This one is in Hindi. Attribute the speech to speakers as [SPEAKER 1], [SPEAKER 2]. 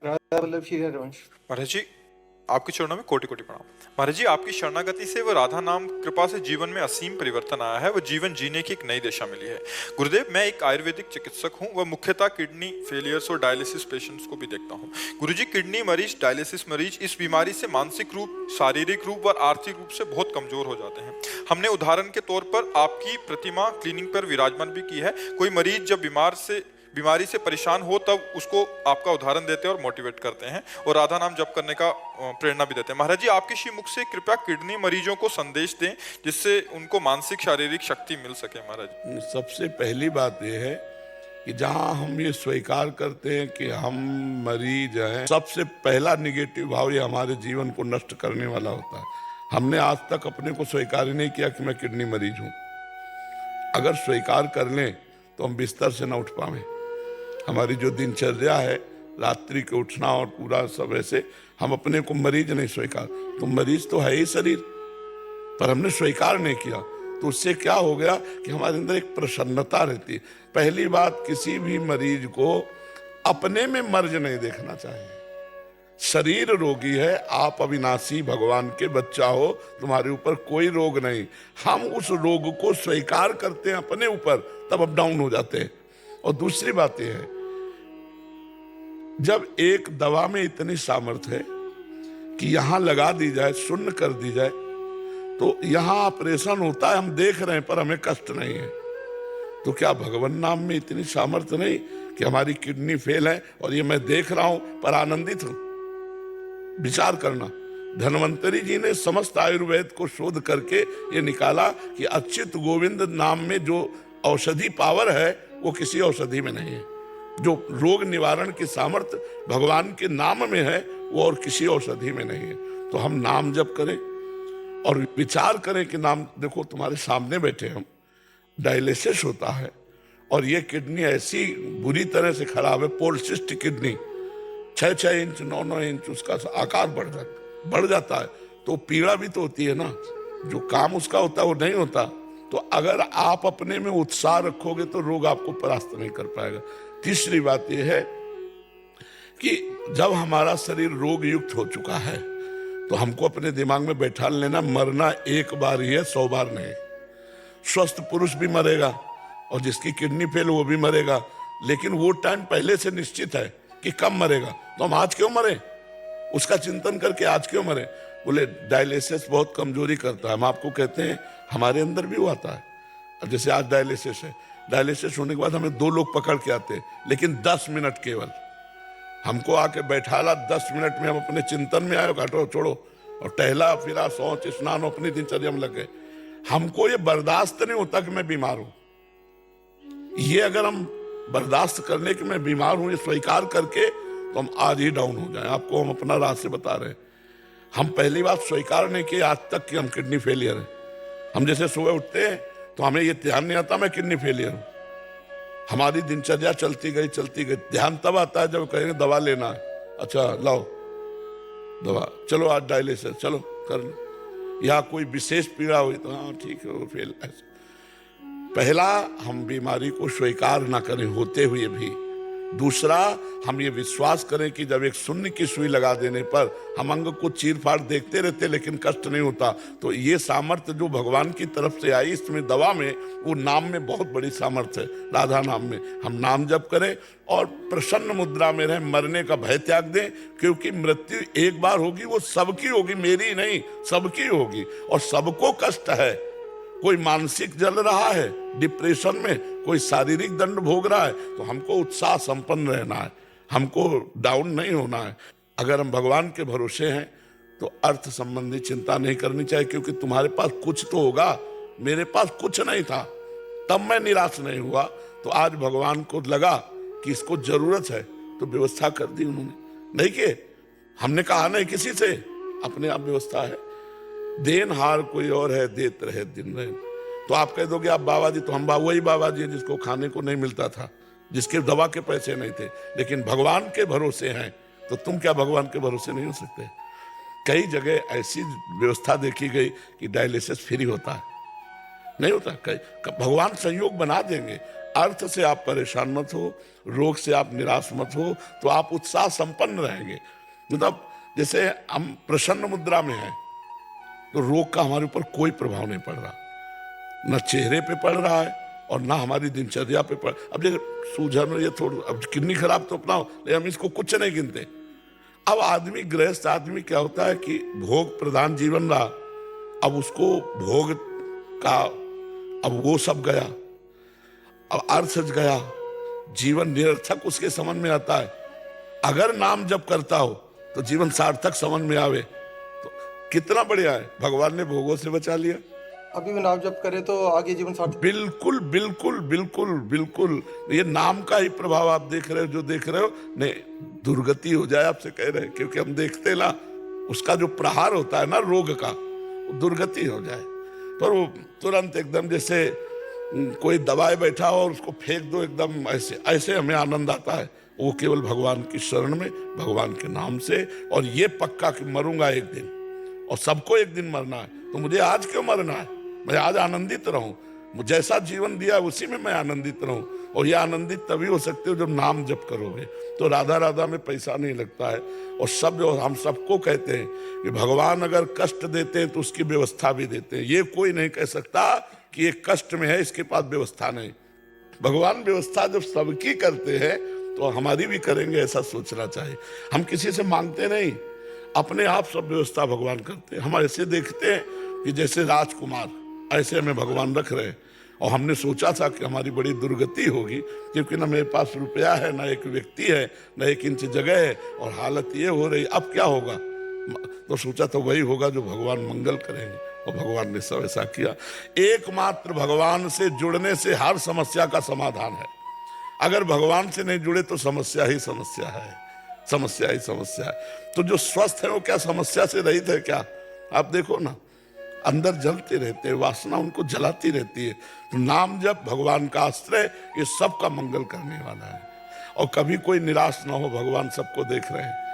[SPEAKER 1] राधा वल्लभ श्री हरवंश।
[SPEAKER 2] महाराज जी, आपके चरणों में कोटि कोटि प्रणाम। महाराज जी, आपकी शरणागति से व राधा नाम कृपा से जीवन में असीम परिवर्तन आया है व जीवन जीने की एक नई दिशा मिली है। गुरुदेव, मैं एक आयुर्वेदिक चिकित्सक हूं व मुख्यतः किडनी फेलियर्स और डायलिसिस पेशेंट्स को भी देखता हूं। गुरुजी, किडनी मरीज, डायलिसिस मरीज इस बीमारी से मानसिक रूप, शारीरिक रूप और आर्थिक रूप से बहुत कमजोर हो जाते हैं। हमने उदाहरण के तौर पर आपकी प्रतिमा क्लिनिक पर विराजमान भी की है। कोई मरीज जब बीमारी से परेशान हो तब उसको आपका उदाहरण देते हैं और मोटिवेट करते हैं और राधा नाम जप करने का प्रेरणा भी देते हैं। महाराज जी, आपके श्री मुख से कृपया किडनी मरीजों को संदेश दें जिससे उनको मानसिक शारीरिक शक्ति मिल सके। महाराज,
[SPEAKER 3] सबसे पहली बात यह है कि जहां हम ये स्वीकार करते हैं कि हम मरीज हैं, सबसे पहला निगेटिव भाव ये हमारे जीवन को नष्ट करने वाला होता है। हमने आज तक अपने को स्वीकार ही नहीं किया कि मैं किडनी मरीज हूं। अगर स्वीकार कर लें तो हम बिस्तर से न उठ पाए। हमारी जो दिनचर्या है, रात्रि के उठना और पूरा सब, ऐसे हम अपने को मरीज नहीं स्वीकार। तो मरीज तो है ही शरीर, पर हमने स्वीकार नहीं किया। तो उससे क्या हो गया कि हमारे अंदर एक प्रसन्नता रहती है। पहली बात, किसी भी मरीज को अपने में मर्ज नहीं देखना चाहिए। शरीर रोगी है, आप अविनाशी भगवान के बच्चा हो, तुम्हारे ऊपर कोई रोग नहीं। हम उस रोग को स्वीकार करते हैं अपने ऊपर, तब अप डाउन हो जाते हैं। और दूसरी बात यह है, जब एक दवा में इतनी सामर्थ्य है कि यहां लगा दी जाए, शून्य कर दी जाए, तो यहां ऑपरेशन होता है, हम देख रहे हैं पर हमें कष्ट नहीं है। तो क्या भगवान नाम में इतनी सामर्थ्य नहीं कि हमारी किडनी फेल है और ये मैं देख रहा हूं पर आनंदित हूं? विचार करना। धन्वंतरी जी ने समस्त आयुर्वेद को शोध करके ये निकाला कि अच्युत गोविंद नाम में जो औषधि पावर है वो किसी औषधि में नहीं है। जो रोग निवारण की सामर्थ्य भगवान के नाम में है वो और किसी औषधि में नहीं है। तो हम नाम जप करें और विचार करें कि नाम, देखो तुम्हारे सामने बैठे हम, डायलिसिस होता है और ये किडनी ऐसी बुरी तरह से खराब है, पोलिसिस्ट किडनी, 6-6 इंच 9-9 इंच उसका आकार बढ़ जाता है। तो पीड़ा भी तो होती है ना, जो काम उसका होता है वो नहीं होता। तो अगर आप अपने में उत्साह रखोगे तो रोग आपको परास्त नहीं कर पाएगा। तीसरी बात यह है कि जब हमारा शरीर रोग युक्त हो चुका है तो हमको अपने दिमाग में बैठा लेना, मरना एक बार ही है, 100 बार नहीं। स्वस्थ पुरुष भी मरेगा और जिसकी किडनी फेल वो भी मरेगा, लेकिन वो टाइम पहले से निश्चित है कि कब मरेगा। तो हम आज क्यों मरे, उसका चिंतन करके आज क्यों मरे? बोले डायलिसिस बहुत कमजोरी करता है। हम आपको कहते हैं हमारे अंदर भी वो आता है। अब जैसे आज डायलिसिस है, डायलिसिस होने के बाद हमें 2 लोग पकड़ के आते हैं, लेकिन 10 मिनट केवल हमको आके बैठा ला। 10 मिनट में हम अपने चिंतन में आए, हटो छोड़ो, और टहला फिरा, शौच स्नान अपनी दिनचर्या में लग गए। हमको ये बर्दाश्त नहीं होता कि मैं बीमार हूं। ये अगर हम बर्दाश्त करने कि मैं बीमार हूं, ये स्वीकार करके, तो हम आज ही डाउन हो जाए। आपको हम अपना रहस्य बता रहे हैं। हम पहली बात स्वीकार नहीं किए आज तक कि हम किडनी फेलियर हैं। हम जैसे सुबह उठते हैं तो हमें ये ध्यान नहीं आता मैं किडनी फेलियर हूं। हमारी दिनचर्या चलती गई। ध्यान तब आता है जब कहेंगे दवा लेना है, अच्छा लाओ दवा, चलो आज डायलिसिस, चलो कर लो। या कोई विशेष पीड़ा हुई तो हाँ ठीक है वो फेल। पहला, हम बीमारी को स्वीकार ना करें होते हुए भी। दूसरा, हम ये विश्वास करें कि जब एक शून्य की सुई लगा देने पर हम अंग को चीर फाड़ देखते रहते लेकिन कष्ट नहीं होता। तो ये सामर्थ्य जो भगवान की तरफ से आई इसमें दवा में, वो नाम में बहुत बड़ी सामर्थ्य है, राधा नाम में। हम नाम जप करें और प्रसन्न मुद्रा में रहें, मरने का भय त्याग दें, क्योंकि मृत्यु एक बार होगी, वो सबकी होगी, मेरी नहीं, सबकी होगी। और सबको कष्ट है। कोई मानसिक जल रहा है डिप्रेशन में, कोई शारीरिक दंड भोग रहा है, तो हमको उत्साह संपन्न रहना है, हमको डाउन नहीं होना है। अगर हम भगवान के भरोसे हैं तो अर्थ संबंधी चिंता नहीं करनी चाहिए, क्योंकि तुम्हारे पास कुछ तो होगा। मेरे पास कुछ नहीं था, तब मैं निराश नहीं हुआ। तो आज भगवान को लगा कि इसको जरूरत है, तो व्यवस्था कर दी उन्होंने। नहीं कि हमने कहा नहीं किसी से, अपने आप व्यवस्था है। देनहार कोई और है, देत रहे दिन रहे। तो आप कह दोगे आप बाबा जी, तो हम वही बाबा जी जिसको खाने को नहीं मिलता था, जिसके दवा के पैसे नहीं थे, लेकिन भगवान के भरोसे हैं। तो तुम क्या भगवान के भरोसे नहीं हो सकते? कई जगह ऐसी व्यवस्था देखी गई कि डायलिसिस फ्री होता है, नहीं होता। भगवान संयोग बना देंगे। अर्थ से आप परेशान मत हो, रोग से आप निराश मत हो, तो आप उत्साह संपन्न रहेंगे। मतलब जैसे हम प्रसन्न मुद्रा में हैं तो रोग का हमारे ऊपर कोई प्रभाव नहीं पड़ रहा, न चेहरे पे पड़ रहा है और ना हमारी दिनचर्या पे पड़। अब जैसे सूजन, ये थोड़ा, अब किडनी खराब तो अपना, लेकिन हम इसको कुछ नहीं गिनते। अब आदमी, गृहस्थ आदमी क्या होता है कि भोग प्रधान जीवन रहा, अब उसको भोग का, अब वो सब गया, अब अर्थ गया, जीवन निरर्थक उसके समझ में आता है। अगर नाम जप करता हो तो जीवन सार्थक समझ में आवे तो कितना बढ़िया है। भगवान ने भोगों से बचा लिया।
[SPEAKER 1] अभी भी नाम जप करे तो आगे जीवन सार्थक।
[SPEAKER 3] बिल्कुल बिल्कुल बिल्कुल बिल्कुल, ये नाम का ही प्रभाव आप देख रहे हो, जो देख रहे हो। नहीं, दुर्गति हो जाए आपसे कह रहे हैं, क्योंकि हम देखते ना, उसका जो प्रहार होता है ना रोग का, वो दुर्गति हो जाए। पर वो तुरंत एकदम जैसे कोई दबाए बैठा हो और उसको फेंक दो, एकदम ऐसे ऐसे हमें आनंद आता है। वो केवल भगवान की शरण में, भगवान के नाम से। और ये पक्का कि मरूंगा एक दिन, और सबको एक दिन मरना है, तो मुझे आज क्यों मरना है? मैं आज आनंदित रहूं, जैसा जीवन दिया उसी में मैं आनंदित रहूं। और ये आनंदित तभी हो सकते हो जब नाम जप करोगे। तो राधा राधा में पैसा नहीं लगता है। और सब जो हम सबको कहते हैं कि भगवान अगर कष्ट देते हैं तो उसकी व्यवस्था भी देते हैं। ये कोई नहीं कह सकता कि ये कष्ट में है, इसके पास व्यवस्था नहीं। भगवान व्यवस्था जब सबकी करते हैं तो हमारी भी करेंगे, ऐसा सोचना चाहिए। हम किसी से मांगते नहीं, अपने आप सब व्यवस्था भगवान करते हैं। हम ऐसे देखते हैं कि जैसे राजकुमार, ऐसे हमें भगवान रख रहे हैं। और हमने सोचा था कि हमारी बड़ी दुर्गति होगी, क्योंकि ना मेरे पास रुपया है, ना एक व्यक्ति है, ना 1 इंच जगह है, और हालत ये हो रही, अब क्या होगा? तो सोचा तो वही होगा जो भगवान मंगल करेंगे, और भगवान ने सब ऐसा किया। एकमात्र भगवान से जुड़ने से हर समस्या का समाधान है। अगर भगवान से नहीं जुड़े तो समस्या ही समस्या है, समस्या ही समस्या है। तो जो स्वस्थ है वो क्या समस्या से रहित है क्या? आप देखो ना, अंदर जलते रहते हैं, वासना उनको जलाती रहती है। तो नाम जप, भगवान का आश्रय, ये सब का मंगल करने वाला है। और कभी कोई निराश ना हो, भगवान सबको देख रहे हैं।